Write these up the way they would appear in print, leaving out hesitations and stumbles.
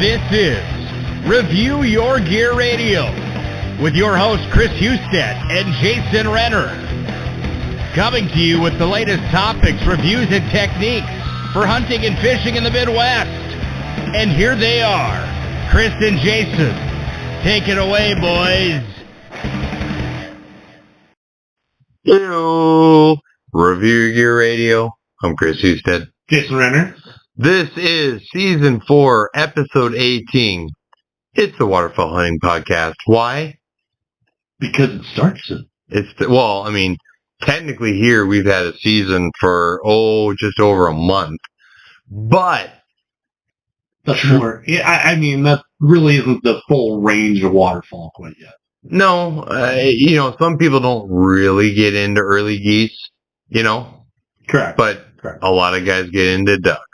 This is Review Your Gear Radio with your hosts Chris Husted and Jason Renner. Coming to you with the latest topics, reviews, and techniques for hunting and fishing in the Midwest. And here they are, Chris and Jason. Take it away, boys. Hello, Review Your Gear Radio. I'm Chris Husted. Jason Renner. This is Season 4, Episode 18. It's the Waterfowl Hunting Podcast. Why? Because it starts soon. Technically here we've had a season for, just over a month. But That's short. Yeah, that really isn't the full range of waterfowl quite yet. no, some people don't really get into early geese, Correct. but a lot of guys get into ducks.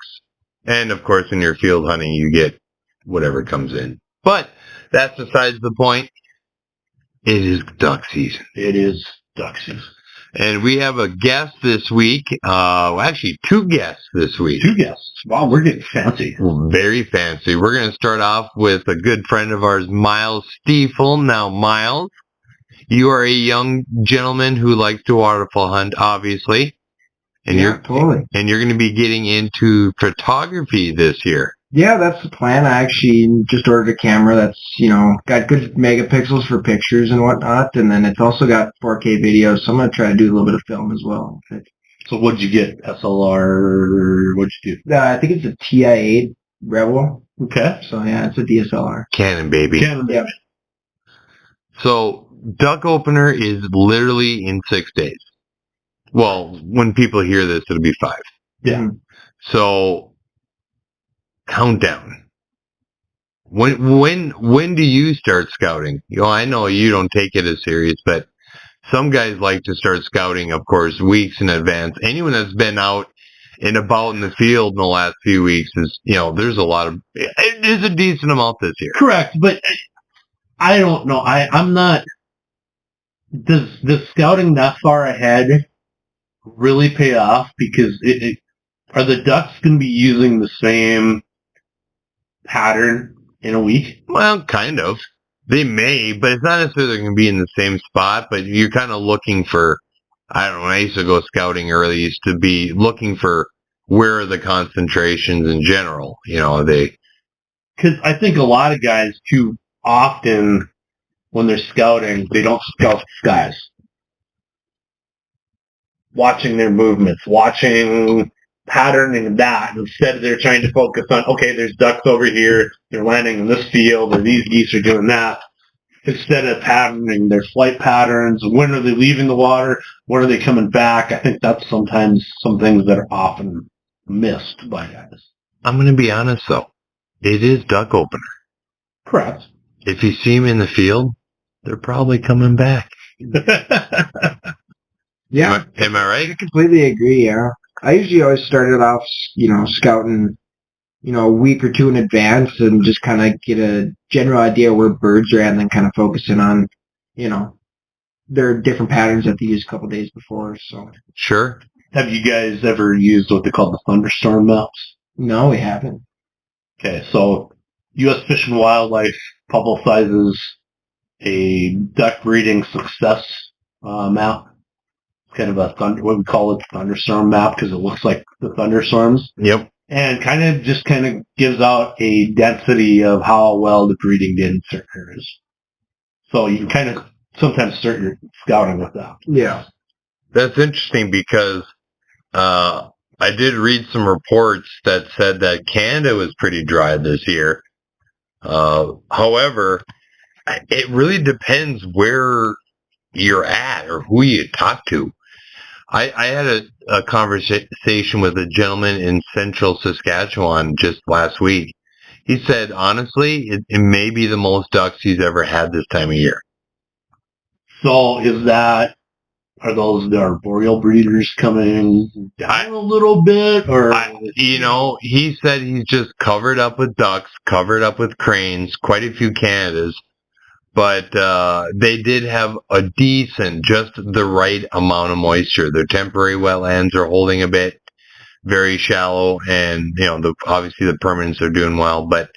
And, of course, in your field hunting, you get whatever comes in. But that's besides the point. It is duck season. It is duck season. And we have a guest this week. Actually, two guests this week. Two guests. Wow, we're getting fancy. Very fancy. We're going to start off with a good friend of ours, Miles Stiefel. Now, Miles, you are a young gentleman who likes to waterfowl hunt, obviously. And Totally. And you're going to be getting into photography this year. Yeah, that's the plan. I actually just ordered a camera that's, got good megapixels for pictures and whatnot, and then it's also got 4K video, so I'm going to try to do a little bit of film as well. So what'd you get? SLR? What'd you do? I think it's a TI-8 Rebel. Okay. So, yeah, it's a DSLR. Canon, baby. Canon, Yeah. So, duck opener is literally in 6 days. Well, when people hear this, it'll be 5. Yeah. So, countdown. When do you start scouting? I know you don't take it as serious, but some guys like to start scouting, of course, weeks in advance. Anyone that's been out and about in the field in the last few weeks is, there's a decent amount this year. Correct, but I don't know. I'm not. Does scouting that far ahead really pay off? Because are the ducks going to be using the same pattern in a week? Well, kind of. They may, but it's not necessarily they're going to be in the same spot, but you're kind of looking for, I don't know, I used to go scouting early, used to be looking for where are the concentrations in general, Because I think a lot of guys, too often, when they're scouting, they don't scout skies. Watching their movements, watching patterning that, instead they're trying to focus on, okay, there's ducks over here, they're landing in this field, or these geese are doing that, instead of patterning their flight patterns. When are they leaving the water? When are they coming back? I think that's sometimes some things that are often missed by guys. I'm going to be honest, though. It is duck opener. Correct. If you see them in the field, they're probably coming back. Yeah. Am I right? I completely agree, yeah. I usually always started off, scouting, a week or two in advance and just kind of get a general idea where birds are at and then kind of focusing on, their different patterns that they use a couple days before, so. Sure. Have you guys ever used what they call the thunderstorm maps? No, we haven't. Okay, so U.S. Fish and Wildlife publicizes a duck breeding success map. Kind of what we call it, thunderstorm map, because it looks like the thunderstorms. Yep. And kind of gives out a density of how well the breeding did in certain areas. So you can kind of sometimes start your scouting with that. Yeah. That's interesting because I did read some reports that said that Canada was pretty dry this year. However, it really depends where you're at or who you talk to. I had a conversation with a gentleman in central Saskatchewan just last week. He said, honestly, it may be the most ducks he's ever had this time of year. So are those the arboreal breeders coming down a little bit? Or he said he's just covered up with ducks, covered up with cranes, quite a few Canadas. But they did have a decent, just the right amount of moisture. Their temporary wetlands are holding a bit, very shallow, and obviously the permanents are doing well. But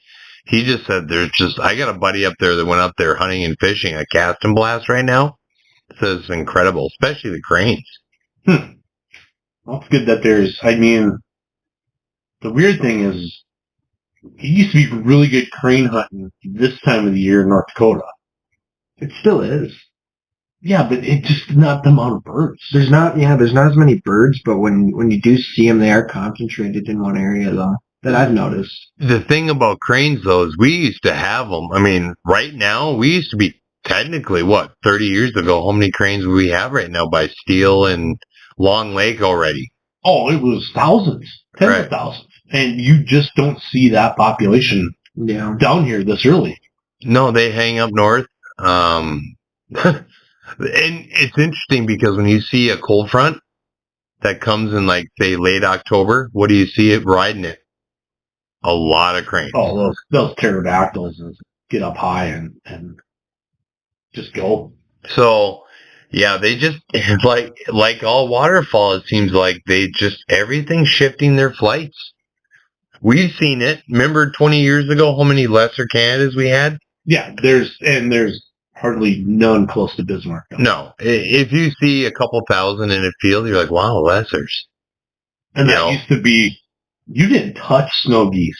He just said I got a buddy up there that went up there hunting and fishing a cast and blast right now. Says it's incredible, especially the cranes. Well, it's good that the weird thing is, it used to be really good crane hunting this time of the year in North Dakota. It still is. Yeah, but it's just not the amount of birds. There's not as many birds, but when you do see them, they are concentrated in one area, though, that I've noticed. The thing about cranes, though, is we used to have them. I mean, right now, we used to be technically, 30 years ago, how many cranes do we have right now by Steele and Long Lake already? Oh, it was thousands, tens of thousands. And you just don't see that population down here this early. No, they hang up north. And it's interesting because when you see a cold front that comes in, like, say, late October, what do you see it riding it? A lot of cranes. Oh, those pterodactyls get up high and just go. So, yeah, they just, like all waterfowl, it seems like everything's shifting their flights. We've seen it. Remember 20 years ago how many lesser Canadas we had? Yeah, there's hardly none close to Bismarck. No. If you see a couple thousand in a field, you're like, wow, lessers. And that used to be, you didn't touch snow geese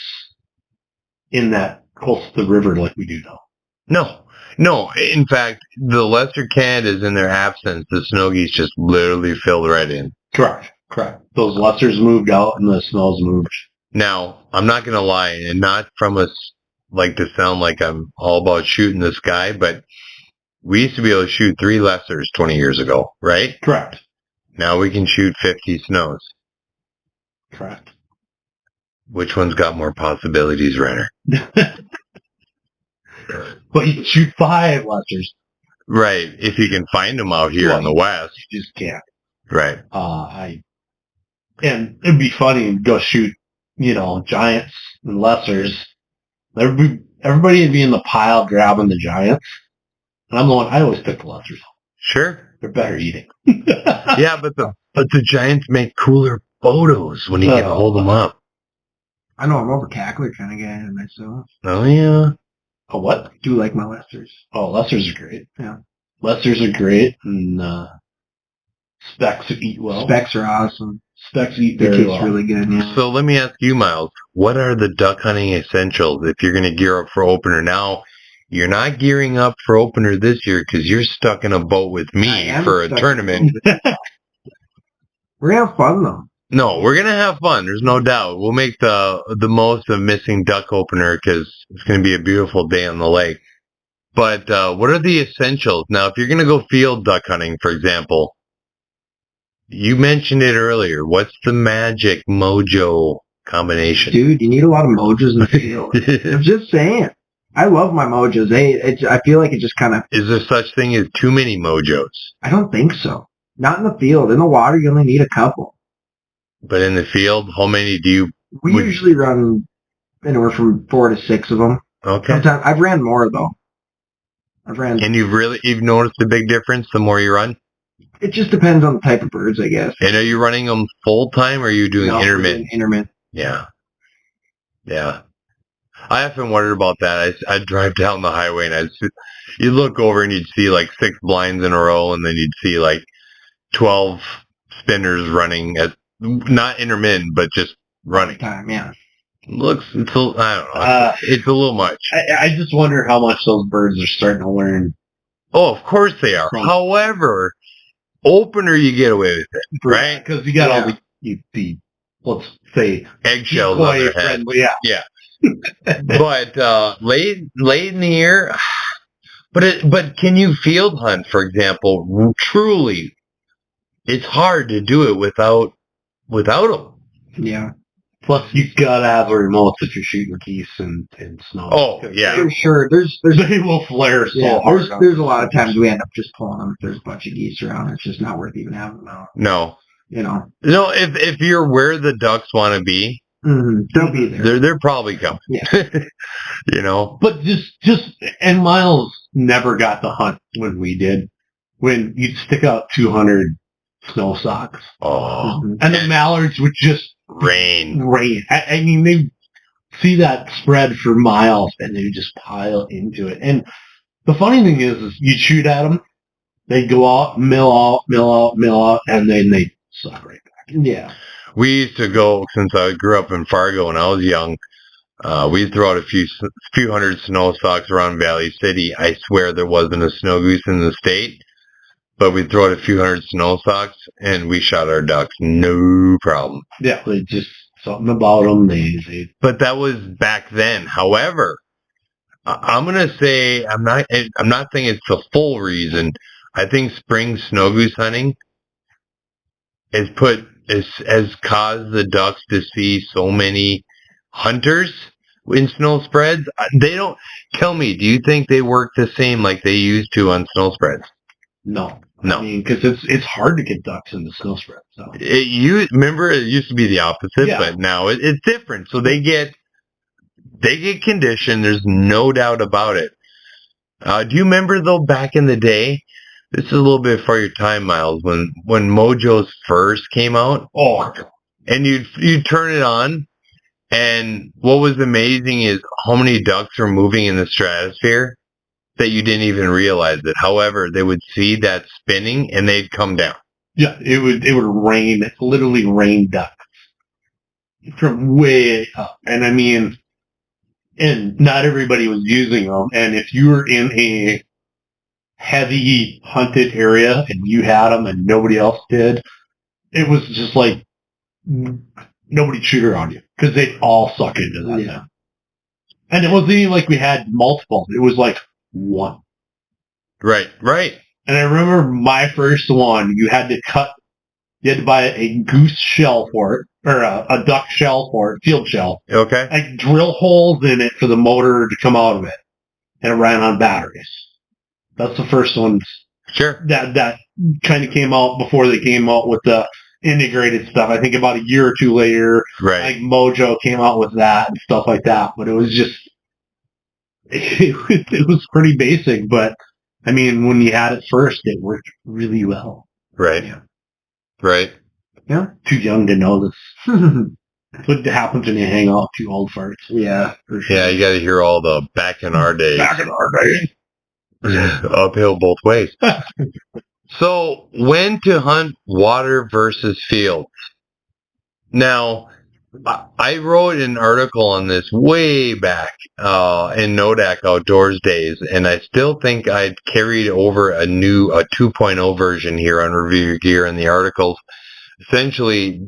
in that close to the river like we do now. No. In fact, the lesser Canadas, in their absence, the snow geese just literally filled right in. Correct. Those lessers moved out and the snows moved. Now, I'm not going to lie, and not from us like to sound like I'm all about shooting this guy, but we used to be able to shoot 3 lessers 20 years ago, right? Correct. Now we can shoot 50 snows. Correct. Which one's got more possibilities, Renner? But you can shoot 5 lessers. Right, if you can find them out here in the West. You just can't. Right. And it'd be funny to go shoot, giants and lessers. Everybody would be in the pile grabbing the giants. And I'm the one, I always took the lessers. Sure. They're better eating. Yeah, but the giants make cooler photos when you can hold them up. I know I'm over cackler kind of guy myself. Oh, yeah. Oh, what? I do like my lessers. Oh, lessers are great. Yeah. Lessers are great, and specs eat well. Specs are awesome. Specs eat They very taste well. really good, yeah. So let me ask you, Miles, what are the duck hunting essentials if you're going to gear up for opener? Now, you're not gearing up for opener this year because you're stuck in a boat with me for a tournament. We're going to have fun, though. No, we're going to have fun. There's no doubt. We'll make the most of missing duck opener because it's going to be a beautiful day on the lake. But what are the essentials? Now, if you're going to go field duck hunting, for example, you mentioned it earlier. What's the magic mojo combination? Dude, you need a lot of mojos in the field. I'm just saying. I love my mojos. I feel like it just kind of... Is there such thing as too many mojos? I don't think so. Not in the field. In the water, you only need a couple. But in the field, how many do you... We usually run anywhere from 4 to 6 of them. Okay. Sometimes I've ran more, though. And you've noticed a big difference the more you run? It just depends on the type of birds, I guess. And are you running them full time or are you doing intermittent? Intermittent. Yeah. I often wondered about that. I'd drive down the highway and you'd look over and you'd see like 6 blinds in a row and then you'd see like 12 spinners running at, not intermittent, but just running. Time, yeah. I don't know. It's a little much. I just wonder how much those birds are starting to learn. Oh, of course they are. However, opener you get away with it, right? Because you got all the let's say eggshells on their head. Yeah. But late in the year, but can you field hunt, for example? Truly, it's hard to do it without them. Yeah. Plus, you gotta have a remote if you're shooting geese and snow. Oh, yeah. For sure. They will flare so hard. There's a lot of times we end up just pulling them if there's a bunch of geese around. It's just not worth even having them out. No. No, if you're where the ducks want to be, they'll be there. They're probably coming. Yeah. But and Miles never got the hunt when we did. When you'd stick out 200 snow socks. Oh. And the mallards would just rain. I mean, they see that spread for miles, and they would just pile into it. And the funny thing is you'd shoot at them, they'd go out, mill out, and then they'd suck right back. Yeah. We used to go, since I grew up in Fargo when I was young, we'd throw out a few hundred snow stalks around Valley City. I swear there wasn't a snow goose in the state, but we'd throw out a few hundred snow stalks, and we shot our ducks, no problem. Yeah, they just something about them. But that was back then. However, I'm gonna say I'm not saying it's the full reason. I think spring snow goose hunting has caused the ducks to see so many hunters in snow spreads. They don't tell me. Do you think they work the same like they used to on snow spreads? No. No. I mean, because it's hard to get ducks in the snow spread. So. Remember, it used to be the opposite, Yeah. but now it's different. So they get conditioned. There's no doubt about it. Do you remember though, back in the day? This is a little bit for your time, Miles. When Mojo's first came out, and you'd turn it on, and what was amazing is how many ducks were moving in the stratosphere that you didn't even realize it. However, they would see that spinning and they'd come down. Yeah, it would rain, literally rain ducks from way up. And I mean, and not everybody was using them. And if you were in a heavy hunted area and you had them and nobody else did, it was just like nobody shoot around you because they'd all suck into that. Yeah. And it wasn't even like we had multiple. It was like one. Right. And I remember my first one, you had to buy a goose shell for it, or a duck shell for it, field shell. Okay. Like drill holes in it for the motor to come out of it. And it ran on batteries. That's the first ones. Sure. That kind of came out before they came out with the integrated stuff. I think about a year or two later, Right. like Mojo came out with that and stuff like that. But it was just, it was pretty basic. But I mean, when you had it first, it worked really well. Right. Yeah. Right. Yeah. Too young to know this. That's what happens when you hang out with two old farts. Yeah. For sure. Yeah, you got to hear all the back in our days. Back in our day. Uphill both ways. So, when to hunt water versus fields? Now, I wrote an article on this way back in Nodak Outdoors days, and I still think I'd carried over a 2.0 version here on Review Your Gear in the articles. Essentially,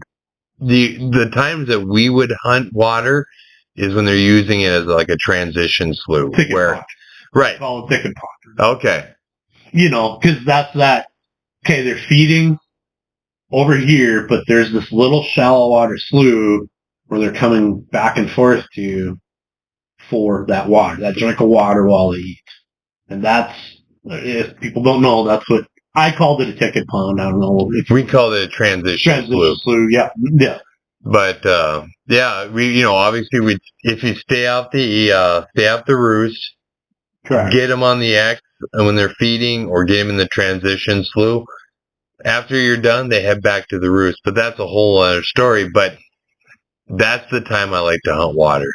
the times that we would hunt water is when they're using it as like a transition slough. Right. Call it thicket pond. Okay. You know, because that's okay, they're feeding over here, but there's this little shallow water slough where they're coming back and forth to for that water, that drink of water while they eat. And that's, if people don't know, that's what I called it, a thicket pond. I don't know if we called it a transition slough. Yeah. But we obviously if you stay off the roost, correct, get them on the X when they're feeding, or get them in the transition slough. After you're done, they head back to the roost. But that's a whole other story. But that's the time I like to hunt water.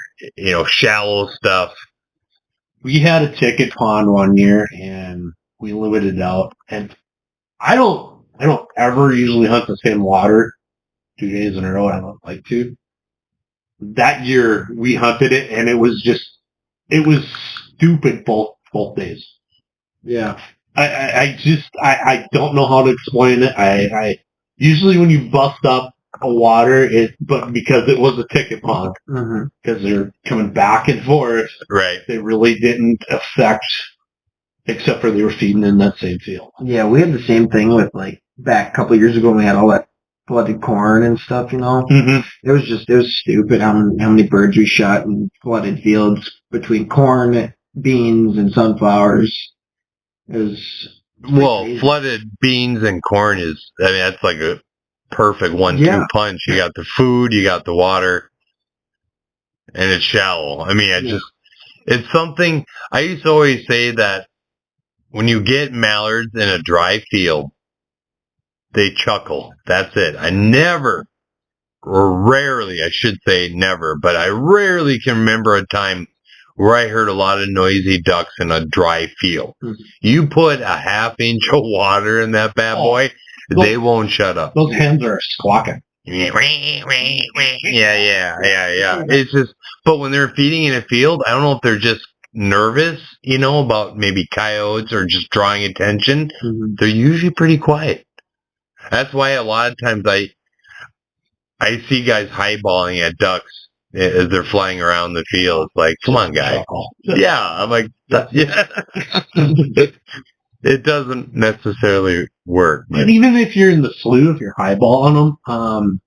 Shallow stuff. We had a thicket pond one year, and we limited it out. And I don't ever usually hunt the same water 2 days in a row. I don't like to. That year we hunted it, and it was stupid both days. Yeah. I don't know how to explain it. I usually when you bust up a water, but because it was a thicket pond, because they're coming back and forth, right? They really didn't affect, except for they were feeding in that same field. Yeah, we had the same thing with like back a couple of years ago when we had all that flooded corn and stuff. Mm-hmm. It was stupid how many birds we shot in flooded fields between corn, beans, and sunflowers. It was crazy. Flooded beans and corn that's like a perfect 1-2 punch. You got the food, you got the water, and it's shallow. I mean, it's something I used to always say that when you get mallards in a dry field, they chuckle. That's it. I never rarely, I should say never, but I rarely can remember a time where I heard a lot of noisy ducks in a dry field. Mm-hmm. You put a half inch of water in that bad boy, they won't shut up. Those hens are squawking. Yeah. It's just, but when they're feeding in a field, I don't know if they're just nervous, about maybe coyotes or just drawing attention. Mm-hmm. They're usually pretty quiet. That's why a lot of times I see guys highballing at ducks as they're flying around the field. It's like, come on, guys. Yeah, I'm like, yeah. It doesn't necessarily work. And even if you're in the slough, if you're highballing them,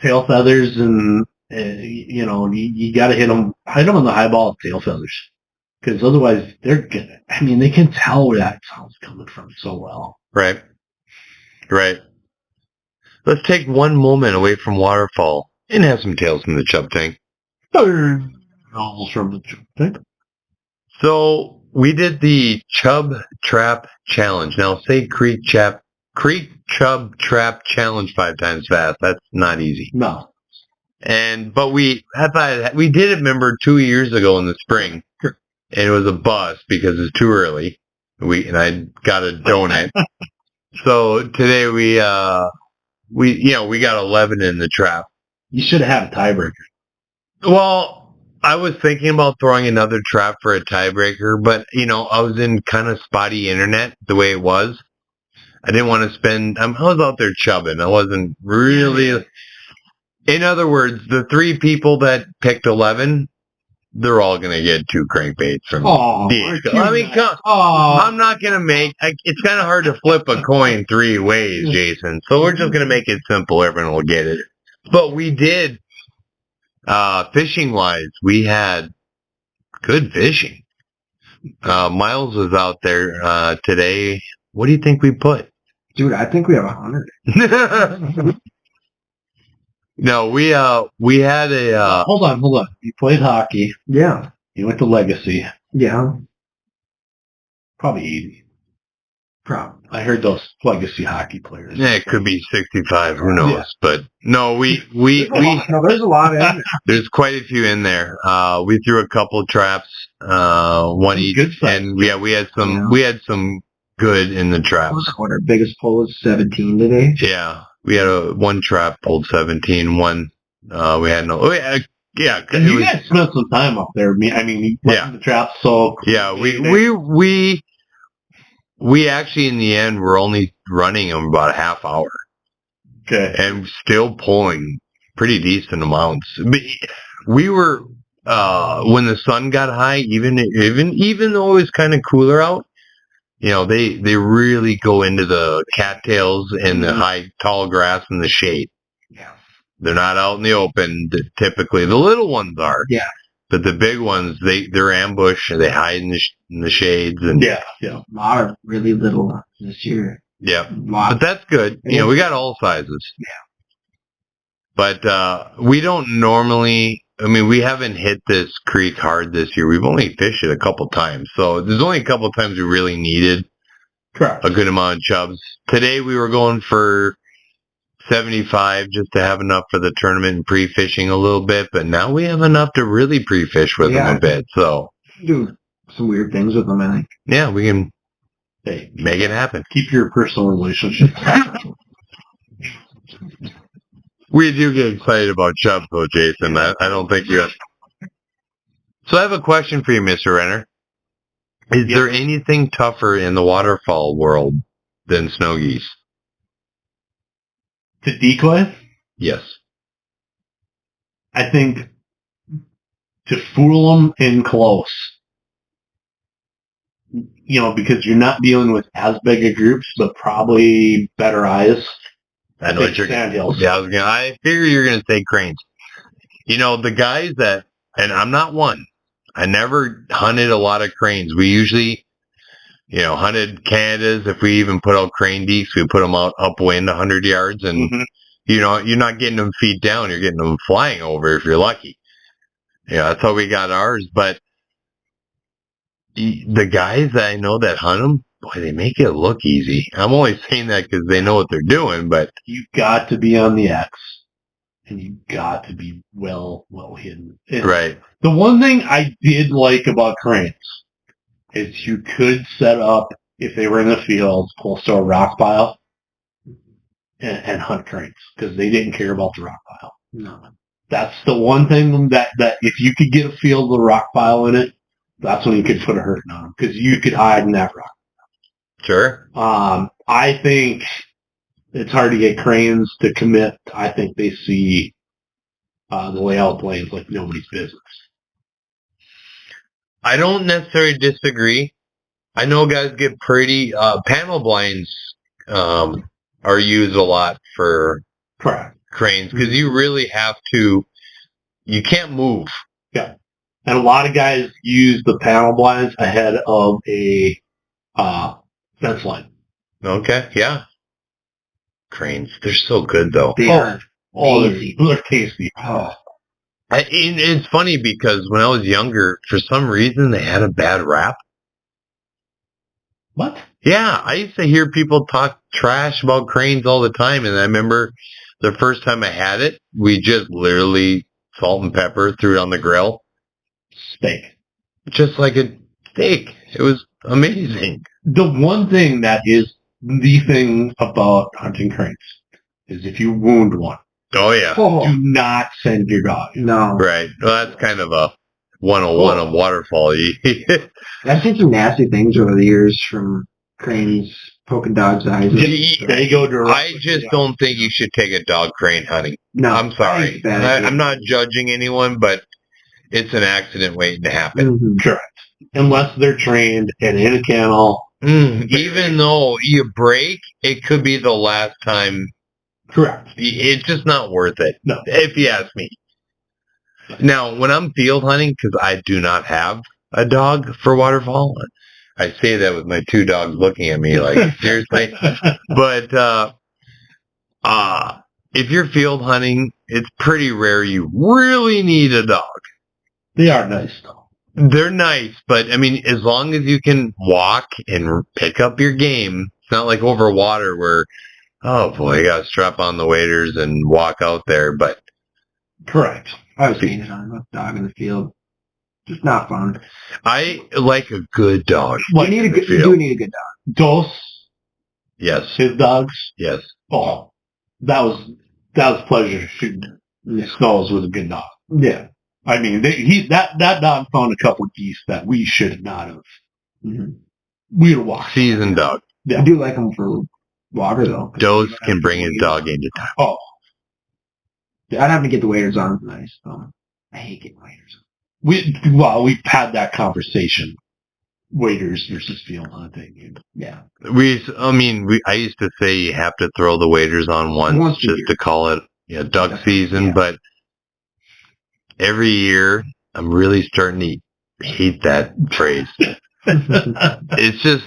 tail feathers and you got to hit them on the highball of tail feathers, because otherwise they're gonna. I mean, they can tell where that sound's coming from so well. Right. Let's take one moment away from Waterfowl and have some tales from the Chub Tank. From the Chub Tank. So we did the Chub Trap Challenge. Now say Creek Chub Trap Challenge 5 times fast. That's not easy. No. But we did it, remember, 2 years ago in the spring. Sure. And it was a bust because it's too early. And I got a donut. So today we got 11 in the trap. You should have had a tiebreaker. Well, I was thinking about throwing another trap for a tiebreaker, but I was in kind of spotty internet the way it was. I didn't want to spend. I was out there chubbing. I wasn't really. In other words, the 3 people that picked 11, they're all going to get 2 crankbaits from Dakota. I mean, I'm not going to make. It's kind of hard to flip a coin 3 ways, Jason. So we're just going to make it simple. Everyone will get it. But we did, fishing wise, we had good fishing. Miles was out there today. What do you think we put? Dude, I think we have 100. No, we had a Hold on. You played hockey. Yeah. You went to Legacy. Yeah. Probably 80. Probably. I heard those Legacy hockey players. Yeah, it could be 65. Who knows? Yeah. But no, we there's a lot in there. There's quite a few in there. We threw a couple traps, one each, and we had some good in the traps. What our biggest pull was 17 today. Yeah. We had one trap pulled 17. One, we had no. And you guys spent some time up there. I mean, the trap. So yeah, we actually in the end were only running them about a half hour. Okay, and still pulling pretty decent amounts. We were when the sun got high, even though it was kind of cooler out. They really go into the cattails and the high, tall grass and the shade. Yeah. They're not out in the open. Typically, the little ones are. Yeah. But the big ones, they're ambushed. They hide in the shades. And yeah. A lot of really little this year. Yeah. But that's good. We got all sizes. Yeah. But we don't normally. I mean, we haven't hit this creek hard this year. We've only fished it a couple times. So there's only a couple times we really needed a good amount of chubs. Today we were going for 75 just to have enough for the tournament and pre-fishing a little bit. But now we have enough to really pre-fish with them a bit. So do some weird things with them, I think. Yeah, we can make it happen. Keep your personal relationship. We do get excited about chubs, though, Jason. I don't think you... So I have a question for you, Mr. Renner. Is there anything tougher in the waterfowl world than snow geese? To decoy? Yes. I think to fool them in close. Because you're not dealing with as big a groups, but probably better eyes. I know what you're going to. Yeah, I figure you're going to say cranes. The guys that, and I'm not one. I never hunted a lot of cranes. We usually, hunted Canadas. If we even put out crane deeks, we put them out upwind 100 yards, and you're not getting them feet down. You're getting them flying over if you're lucky. That's how we got ours. But the guys that I know that hunt them, boy, they make it look easy. I'm only saying that because they know what they're doing, but... You've got to be on the X. and you got to be well hidden. And Right. the one thing I did like about cranes is you could set up, if they were in the field, close to a rock pile, and hunt cranes, because they didn't care about the rock pile. No. That's the one thing that if you could get a field with a rock pile in it, that's when you could put a hurting on them, because you could hide in that rock. Sure. I think it's hard to get cranes to commit. I think they see the layout planes like nobody's business. I don't necessarily disagree. I know guys get pretty panel blinds are used a lot for Correct. cranes because you really have to. You can't move. Yeah, and a lot of guys use the panel blinds ahead of a fence line. Okay, yeah. Cranes, they're so good though. They are amazing. They're tasty. Oh. It's funny because when I was younger, for some reason they had a bad rap. What? Yeah, I used to hear people talk trash about cranes all the time, and I remember the first time I had it, we just literally salt and pepper threw it on the grill, Steak. just like a steak. It was amazing. The one thing that is the thing about hunting cranes is if you wound one, Oh yeah, Oh. do not send your dog. No. right. Well, that's kind of a 101 of waterfall. I've seen some nasty things over the years from cranes poking dogs' eyes. They go direct. I just don't think you should take a dog crane hunting. No. I'm sorry. I think that- I'm not judging anyone, but it's an accident waiting to happen. Mhm. Correct. Unless they're trained and in a kennel. Even though you break, it could be the last time. Correct. It's just not worth it, No. if you ask me. Now, when I'm field hunting, because I do not have a dog for waterfowl, I say that with my two dogs looking at me like, seriously? But if you're field hunting, it's pretty rare you really need a dog. They are nice though. They're nice, but I mean, as long as you can walk and pick up your game, it's not like over water where, oh boy, you gotta strap on the waders and walk out there. But Correct. I was seeing it on a dog in the field. Just not fun. I like a good dog. Like, You in the do field. need a good dog. Dos, Yes, his dogs. yes. Oh, that was pleasure shooting skulls with a good dog. Yeah. I mean, that dog found a couple of geese that we should not have. Mm-hmm. We'd have walked. Seasoned dog. I do like them for water though. Dose can bring his dog into town. Oh, I'd have to get the waders on. Nice. I hate getting waders on. we've had that conversation. Waders versus field hunting. Yeah. I used to say you have to throw the waders on once Once a just year. to call it duck season, Yeah. but every year I'm really starting to hate that phrase. It's just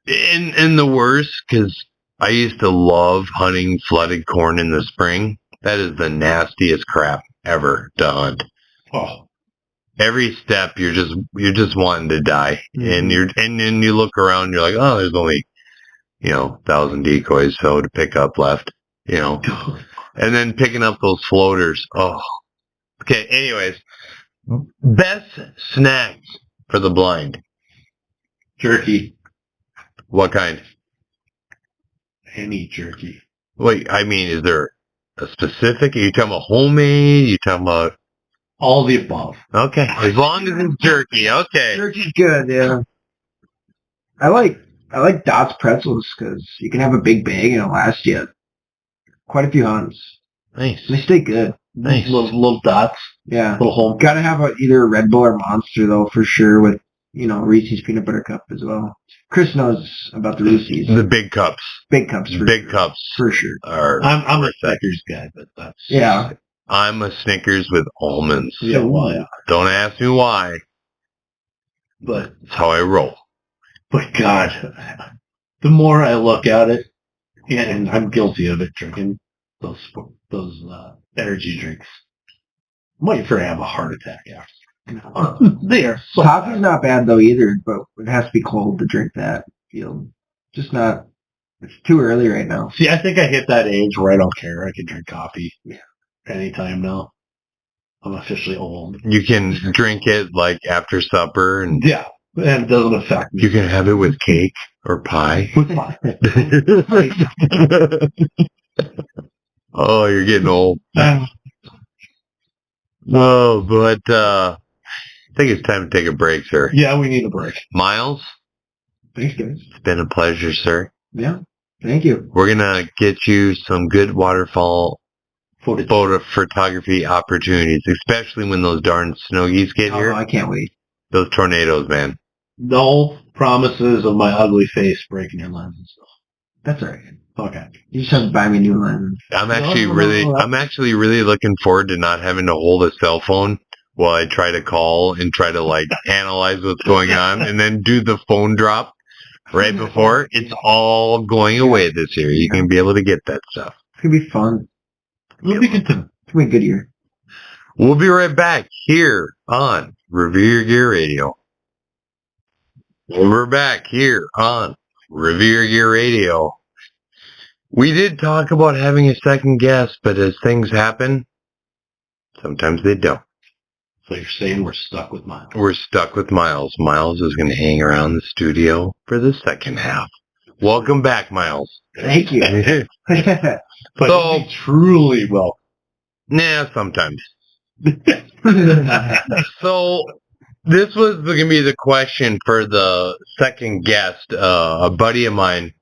in the worst because I used to love hunting flooded corn in the spring. That is the nastiest crap ever to hunt. Oh, Every step you're just wanting to die, Mhm. and then you look around, you're like, oh, there's only 1,000 decoys to pick up left, and then picking up those floaters. Oh, okay. Anyways, best snacks for the blind. jerky. What kind? Any jerky. Wait, I mean, is there a specific? Are you talking about homemade? You talking about? All the above. Okay, as long as it's jerky. Okay. Jerky's good, yeah. I like Dot's pretzels because you can have a big bag and it'll last you quite a few hunts. Nice. They stay good. Nice. Little dots. Yeah. Little home. Gotta have either a Red Bull or Monster though for sure with Reese's peanut butter cup as well. Chris knows about the Reese's. The big cups. Big cups for Big sure. cups For sure. are. I'm a Snickers guy, but that's Yeah. I'm a Snickers with almonds. Yeah, well, yeah. Don't ask me why. But That's how I roll. God, the more I look at it, and I'm guilty of it, drinking those energy drinks. I'm waiting for to have a heart attack after. They are so Coffee's bad. not bad though either, but it has to be cold to drink that. Just not. It's too early right now. See, I think I hit that age where I don't care. I can drink coffee. Yeah. anytime now. I'm officially old. You can drink it like after supper, and Yeah, and it doesn't affect me. you can have it with cake or pie. With pie. Oh, you're getting old. Oh, but I think it's time to take a break, sir. Yeah, we need a break. Miles, Thanks, guys. it's been a pleasure, sir. Yeah. Thank you. We're gonna get you some good waterfall Footage. photo photography opportunities, especially when those darn snow geese get Oh, here. I can't wait. Those tornadoes, man. No promises of my ugly face breaking your lens and stuff. That's all right. Okay. You just have to buy me a new lens. I'm No, actually no, really, no, I'm actually really looking forward to not having to hold a cell phone while I try to call and try to like analyze what's going on, and then do the phone drop right before. It's all going away this year. You can be able to get that stuff. It's gonna be fun. It'll be good to It's gonna be a good year. We'll be right back here on Review Your Gear Radio. We're back here on Review Your Gear Radio. We did talk about having a second guest, but as things happen, sometimes they don't. So you're saying we're stuck with Miles. We're stuck with Miles. Miles is going to hang around the studio for the second half. Welcome back, Miles. Thank you. But So- he truly will. Nah, sometimes. So this was going to be the question for the second guest, a buddy of mine.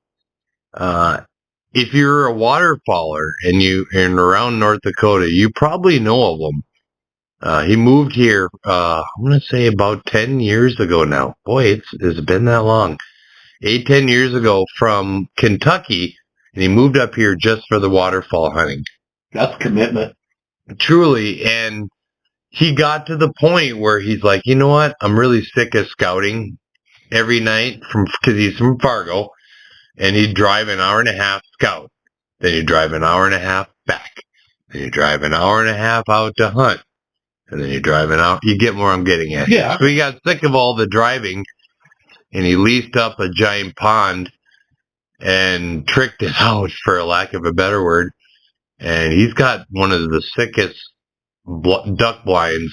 If you're a waterfowler and around North Dakota, you probably know of him. He moved here, I'm going to say about 10 years ago now. Boy, it's been that long. 10 years ago from Kentucky, and he moved up here just for the waterfowl hunting. That's commitment. Truly, and he got to the point where he's like, you know what? I'm really sick of scouting every night because he's from Fargo, and he'd drive an hour and a half scout. Then he'd drive an hour and a half back. Then you drive an hour and a half out to hunt. And then you drive an hour. You get where I'm getting at. Yeah. So he got sick of all the driving, and he leased up a giant pond and tricked it out, for a lack of a better word. And he's got one of the sickest duck blinds.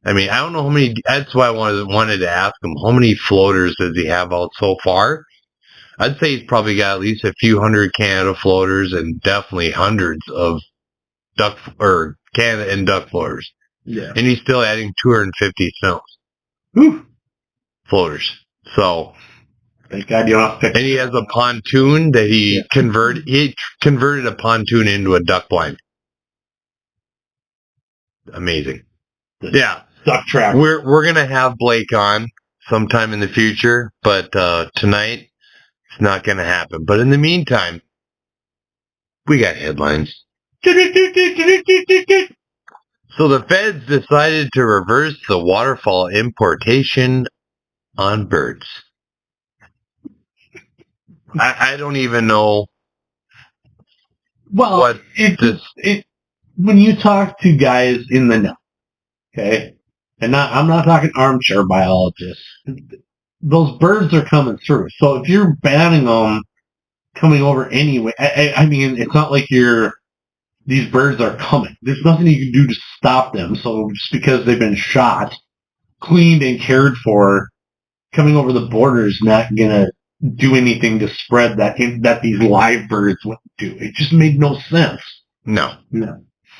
I mean, I don't know how many. That's why I wanted to ask him, how many floaters does he have out so far? I'd say he's probably got at least a few hundred Canada floaters, and definitely hundreds of Canada and duck floaters. Yeah. And he's still adding 250 snows. Whew. Floaters. So, Thank God you don't have to pick. and he has a pontoon that he converted. He converted a pontoon into a duck blind. Amazing. Yeah, Duck trap. we're gonna have Blake on sometime in the future, but tonight it's not gonna happen. But in the meantime, we got headlines. So the feds decided to reverse the waterfowl importation on birds. I don't even know Well, what it when you talk to guys in the know, okay, and I'm not talking armchair biologists. Those birds are coming through. So if you're banning them coming over anyway, I mean, it's not like these birds are coming. There's nothing you can do to stop them. So just because they've been shot, cleaned, and cared for, coming over the border is not gonna do anything to spread that these live birds would do. It just made no sense. no.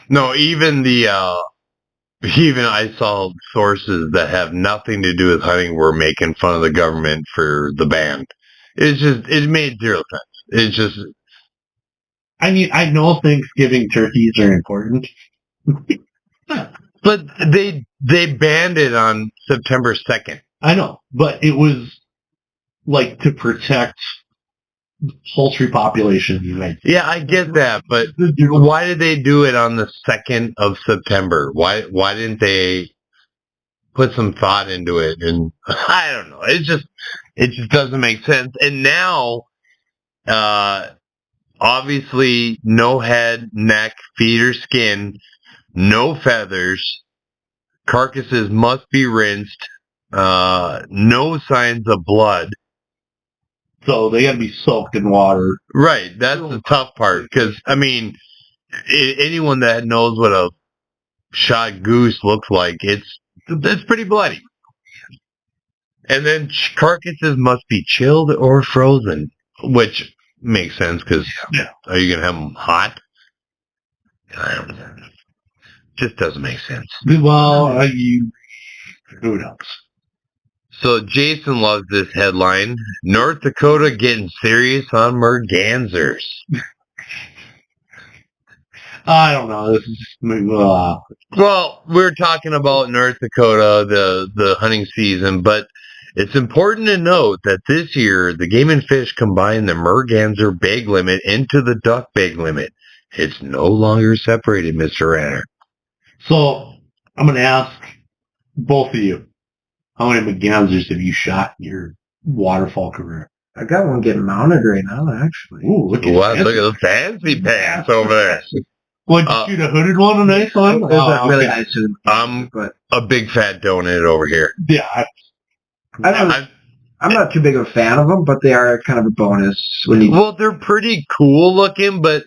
No. Even even I saw sources that have nothing to do with hunting were making fun of the government for the ban. It made zero sense. It's just, I mean, I know Thanksgiving turkeys are important. but they banned it on September 2nd. I know, but it was like to protect the poultry population in the United States. Yeah, I get that, but why did they do it on the 2nd of September? Why didn't they put some thought into it? And I don't know. It just doesn't make sense. And now, obviously, no head, neck, feet, or skin, no feathers. Carcasses must be rinsed. No signs of blood. So they got to be soaked in water. Right, that's the tough part, because, I mean, anyone that knows what a shot goose looks like, it's pretty bloody. And then carcasses must be chilled or frozen, which makes sense because are you gonna have them hot? I don't know. Just doesn't make sense. Well, who knows? So Jason loves this headline. North Dakota getting serious on Mergansers. I don't know. This is just, Well, we're talking about North Dakota, the hunting season, but it's important to note that this year the Game and Fish combined the Merganser bag limit into the duck bag limit. It's no longer separated, Mr. Ranner. So I'm going to ask both of you, how many Mergansers have you shot in your waterfowl career? I got one getting mounted right now, actually. Ooh, look at the fancy pants over there. What, did you shoot a hooded one, a nice one? It was a really nice one. I'm a big fat donut over here. Yeah. I'm not too big of a fan of them, but they are kind of a bonus. Well, they're pretty cool looking, but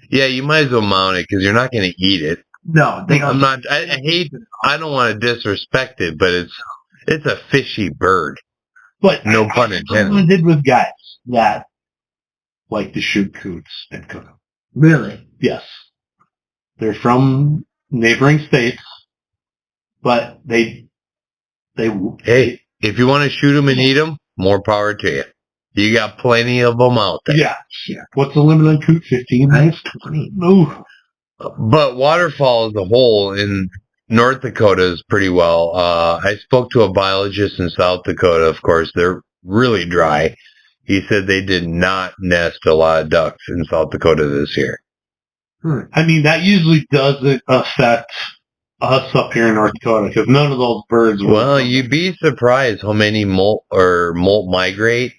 yeah, you might as well mount it because you're not going to eat it. No, they don't. I'm not. I don't want to disrespect it, but it's a fishy bird. But no pun intended. I did with guys that like to shoot coots and cook them. Really? Yes. They're from neighboring states, but they. Hey, if you want to shoot them and eat them, more power to you. You got plenty of them out there. Yeah. What's the limit on coot? 15? I think it's 20. Ooh. But waterfowl as a whole in North Dakota is pretty well. I spoke to a biologist in South Dakota. Of course, they're really dry. He said they did not nest a lot of ducks in South Dakota this year. I mean, that usually doesn't affect us up here in North Dakota because none of those birds. Well, you'd be surprised how many molt migrate.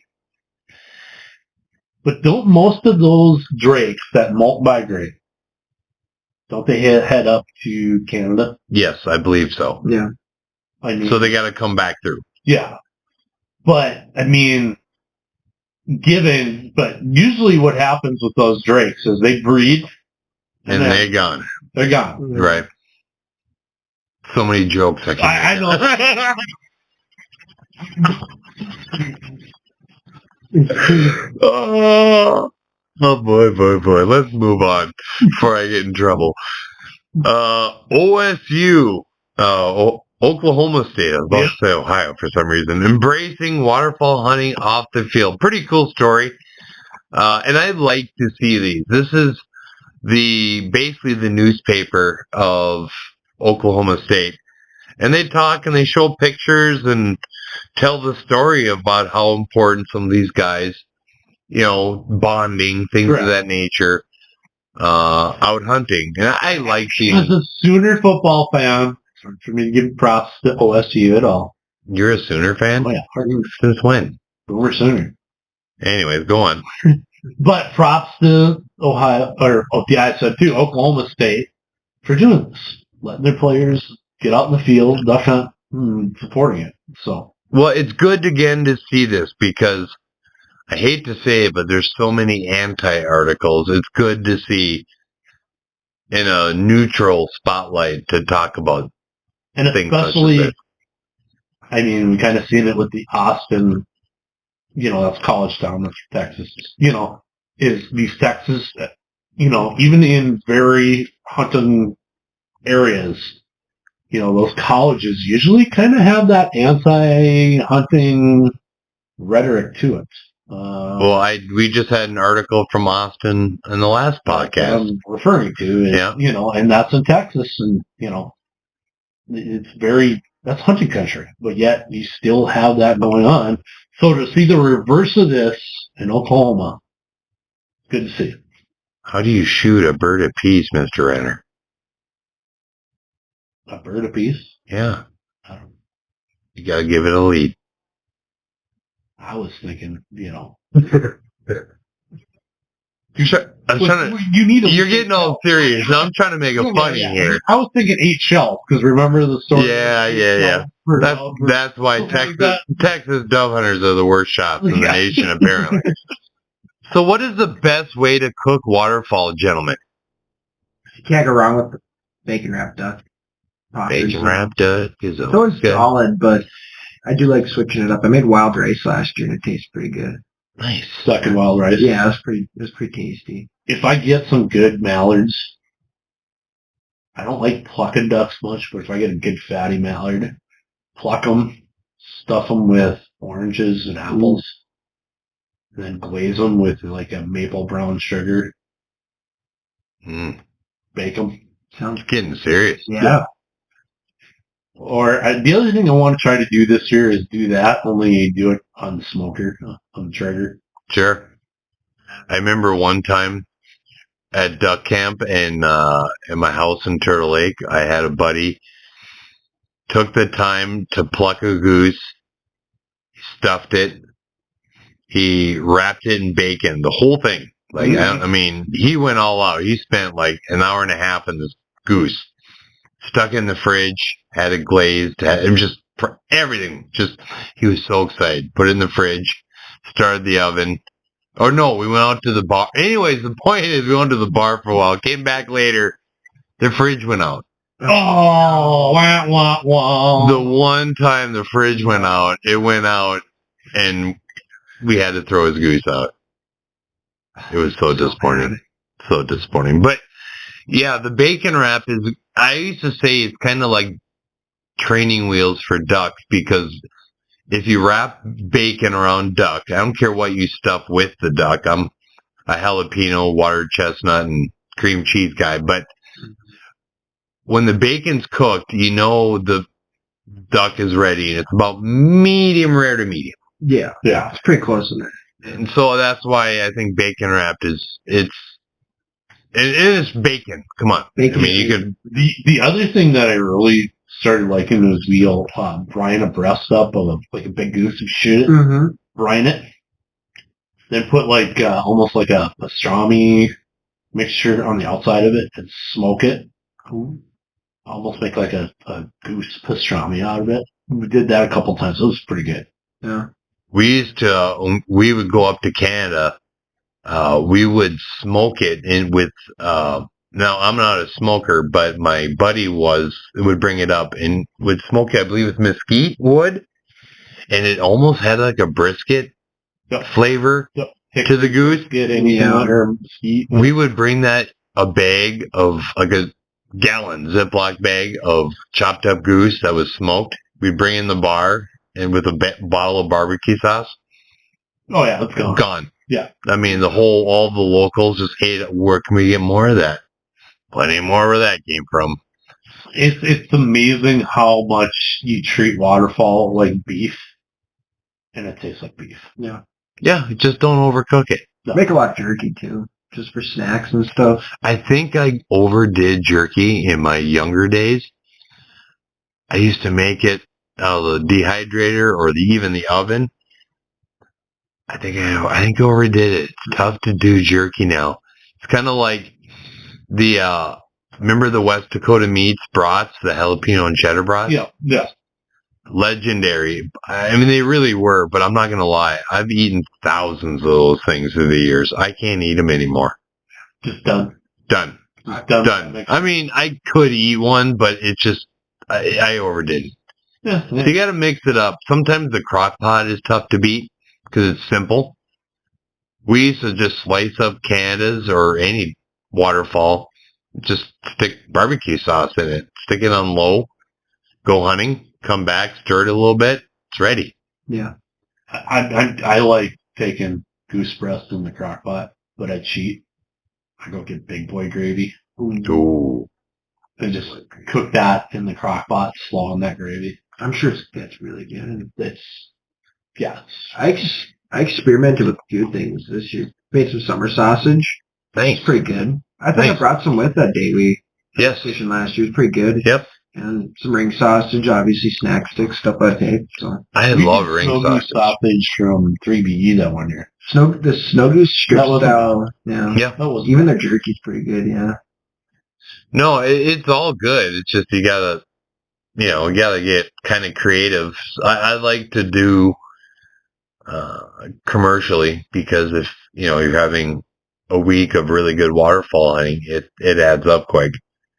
But don't most of those drakes that molt migrate, don't they head up to Canada? Yes, I believe so. Yeah. I mean, so they got to come back through. Yeah. But, I mean, but usually what happens with those drakes is they breed. And they're gone. They're gone. Right. So many jokes I can know. Oh boy. Let's move on before I get in trouble. OSU, Oklahoma State, I was about to say Ohio for some reason, embracing waterfowl hunting off the field. Pretty cool story. And I'd like to see these. This is basically the newspaper of Oklahoma State. And they talk and they show pictures and tell the story about how important some of these guys, bonding, things of that nature, out hunting. And I like seeing. As a Sooner football fan, for me to give props to OSU at all. You're a Sooner fan? Oh, yeah. Since when? We're Sooner. Anyways, go on. But props to I said too, Oklahoma State for doing this. Letting their players get out in the field, duck hunt, supporting it. So. Well, it's good again to see this because I hate to say it, but there's so many anti-articles. It's good to see in a neutral spotlight to talk about and things especially, such as this. I mean, we kind of seen it with the Austin, that's college town, that's Texas, is these Texas, even in very hunting areas, those colleges usually kind of have that anti-hunting rhetoric to it. Well, we just had an article from Austin in the last podcast. I'm referring to is, and that's in Texas, and that's hunting country, but yet you still have that going on. So to see the reverse of this in Oklahoma, good to see. How do you shoot a bird apiece, Mr. Renner? A bird apiece? Yeah. You gotta give it a lead. I was thinking, You're getting all serious. I'm trying to make it funny here. I was thinking 8 shells, because remember the story? Yeah. That's why Texas dove hunters are the worst shots in the nation, apparently. So what is the best way to cook waterfowl, gentlemen? You can't go wrong with the bacon wrapped duck. Bacon wrapped duck is It's always good. solid, but I do like switching it up. I made wild rice last year, and it tastes pretty good. Nice. Second wild rice. Yeah, it was pretty tasty. If I get some good mallards, I don't like plucking ducks much, but if I get a good fatty mallard, pluck them, stuff them with oranges and apples, and then glaze them with like a maple brown sugar. Bake them. Sounds Getting serious. yeah. Or the other thing I want to try to do this year is do that, only do it on the smoker, on the Traeger. Sure. I remember one time at duck camp in my house in Turtle Lake, I had a buddy took the time to pluck a goose, stuffed it, he wrapped it in bacon, the whole thing. Like I mean, he went all out. He spent like an hour and a half in this goose, stuck in the fridge, had it glazed, it was just for everything. Just he was so excited. Put it in the fridge, started the oven. Or no, we went out to the bar. Anyways, the point is we went to the bar for a while, came back later, the fridge went out. Oh, wah, wah, wah. The one time the fridge went out, it went out, and we had to throw his goose out. It was so disappointing. So disappointing. But, yeah, the bacon wrap is, I used to say it's kind of like training wheels for ducks, because if you wrap bacon around duck, I don't care what you stuff with the duck. I'm a jalapeno, water chestnut, and cream cheese guy, but when the bacon's cooked, you know the duck is ready, and it's about medium rare to medium. Yeah. Yeah. It's pretty close in there. And so that's why I think bacon wrapped it is bacon. Come on. Bacon. I mean, you could. The other thing that I really started liking was we'll brine a breast up of like a big goose and shoot it, Mm-hmm. brine it, then put like almost like a pastrami mixture on the outside of it and smoke it. Almost make like a goose pastrami out of it. We did that a couple times. It was pretty good. Yeah. We would go up to Canada. We would smoke it in with. Now I'm not a smoker, but my buddy would bring it up and would smoke it. I believe with mesquite wood, and it almost had like a brisket flavor to the goose. Get anything under mesquite. We would bring that a bag of like a gallon Ziploc bag of chopped up goose that was smoked. We'd bring in the bar and with a bottle of barbecue sauce. Oh yeah, it's gone. Gone. Yeah. I mean, all the locals just ate it. Where can we get more of that? Plenty more where that came from. It's amazing how much you treat waterfowl like beef, and it tastes like beef. Yeah. Yeah, just don't overcook it. Make a lot of jerky too, just for snacks and stuff. I think I overdid jerky in my younger days. I used to make it out of the dehydrator or even the oven. I think I overdid it. It's tough to do jerky now. It's kind of like remember the West Dakota meats brats, the jalapeno and cheddar brats? Yeah. Legendary. I mean, they really were, but I'm not going to lie. I've eaten thousands of those things through the years. I can't eat them anymore. Just done. Done. I mean, I could eat one, but it's just, I overdid it. Yeah. So you got to mix it up. Sometimes the crock pot is tough to beat because it's simple. We used to just slice up Canada's or any waterfowl, just stick barbecue sauce in it, stick it on low, go hunting, come back, stir it a little bit, it's ready. Yeah. I like taking goose breast in the crock pot, but I cheat. I go get big boy gravy. Ooh. And just cook that in the crock pot, slow on that gravy. I'm sure that's really good. Yeah. I experimented with a few things this year. Made some summer sausage. Thanks. It's pretty good. I think I brought some with that day we fishing last year. It's pretty good. Yep. And some ring sausage, obviously snack sticks, stuff like that. So I love ring sausage from 3BE that one year. The snow goose strip style. Yeah. Yeah. Even their jerky's pretty good. Yeah. No, it's all good. It's just you gotta get kind of creative. I like to do commercially because if you're having a week of really good waterfowl hunting, it adds up quick.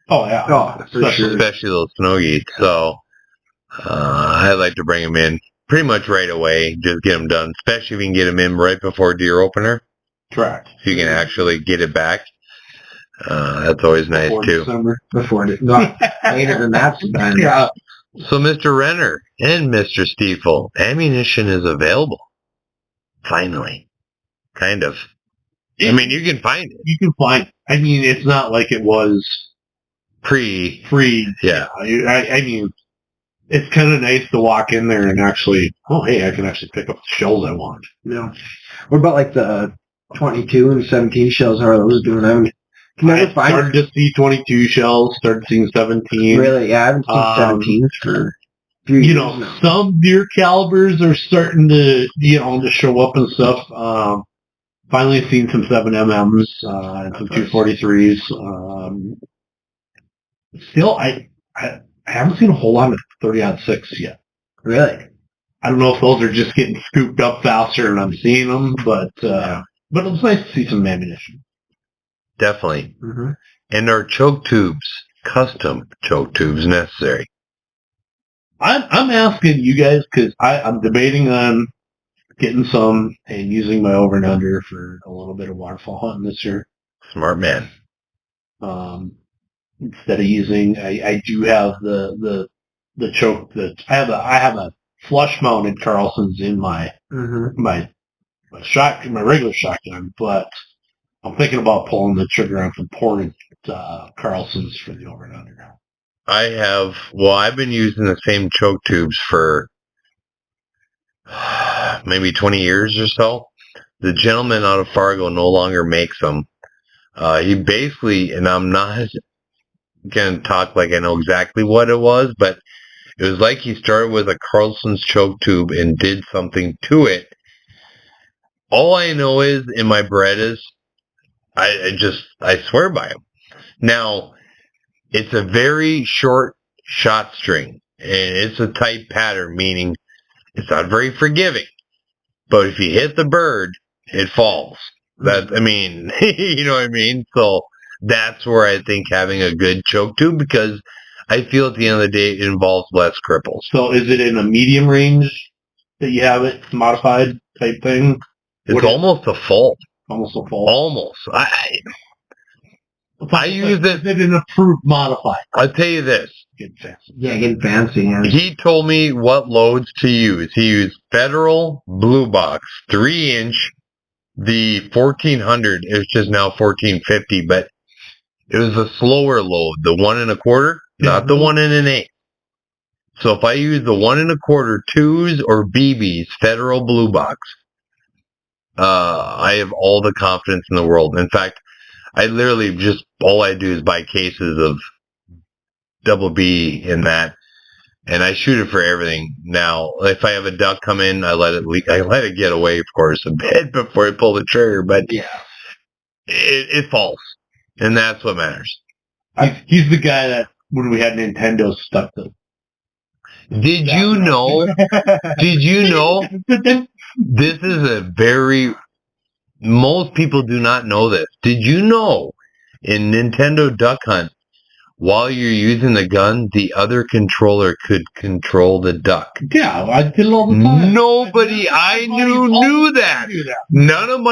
Oh yeah. Oh, for sure. Especially those snow geese. So I like to bring them in pretty much right away. Just get them done, especially if you can get them in right before deer opener. Correct. So you can actually get it back. That's always nice Before too. December. Before it, no, later than that sometimes. Yeah. So Mr. Renner and Mr. Stiefel, ammunition is available. Finally. Kind of. I mean, you can find it. You can find. I mean, it's not like it was Free. Yeah. I mean, it's kind of nice to walk in there and actually, oh, hey, I can actually pick up the shells I want. Yeah. What about like the 22 and 17 shells? How are those doing? I never find started to see 22 shells, started seeing 17. Really? Yeah, I haven't seen 17s for a few You years know, now. some deer calibers are starting to, to show up and stuff. Finally seen some 7MMs, and some 243s. Still, I haven't seen a whole lot of 30-06 yet. Really? I don't know if those are just getting scooped up faster and I'm seeing them, but it's nice to see some ammunition. Definitely. Mm-hmm. And are choke tubes, custom choke tubes necessary? I'm asking you guys because I'm debating on getting some and using my over and under for a little bit of waterfowl hunting this year. Smart man. Instead of using, I do have the choke that I have a flush mounted Carlson's in my my regular shotgun, but I'm thinking about pulling the trigger on some ported Carlson's for the over and under. I've been using the same choke tubes for maybe 20 years or so. The gentleman out of Fargo no longer makes them. He basically, and I'm not going to talk like I know exactly what it was, but it was like he started with a Carlson's choke tube and did something to it. All I know is in my Berettas, I swear by him. Now, it's a very short shot string, and it's a tight pattern, meaning it's not very forgiving. But if you hit the bird, it falls. You know what I mean? So that's where I think having a good choke tube, because I feel at the end of the day it involves less cripples. So is it in a medium range that you have it modified type thing? It's almost a full. Almost a full. Almost. I use it. Is it an approved modified? I'll tell you this. Getting fancy. Yeah, getting fancy. Yeah. He told me what loads to use. He used Federal Blue Box 3-inch. The 1400 is just now 1450, but it was a slower load, the 1 1/4, not the 1 1/8. So if I use the 1 1/4 2s or BBs, Federal Blue Box, I have all the confidence in the world. In fact, I literally all I do is buy cases of double B in that, and I shoot it for everything. Now, if I have a duck come in, I let it get away, of course, a bit before I pull the trigger, but yeah, it falls, and that's what matters. He's the guy that when we had Nintendo stuck to. Did you know this is most people do not know this. Did you know in Nintendo Duck Hunt, while you're using the gun, the other controller could control the duck? Yeah, I did it all the time. Nobody I knew that. None of my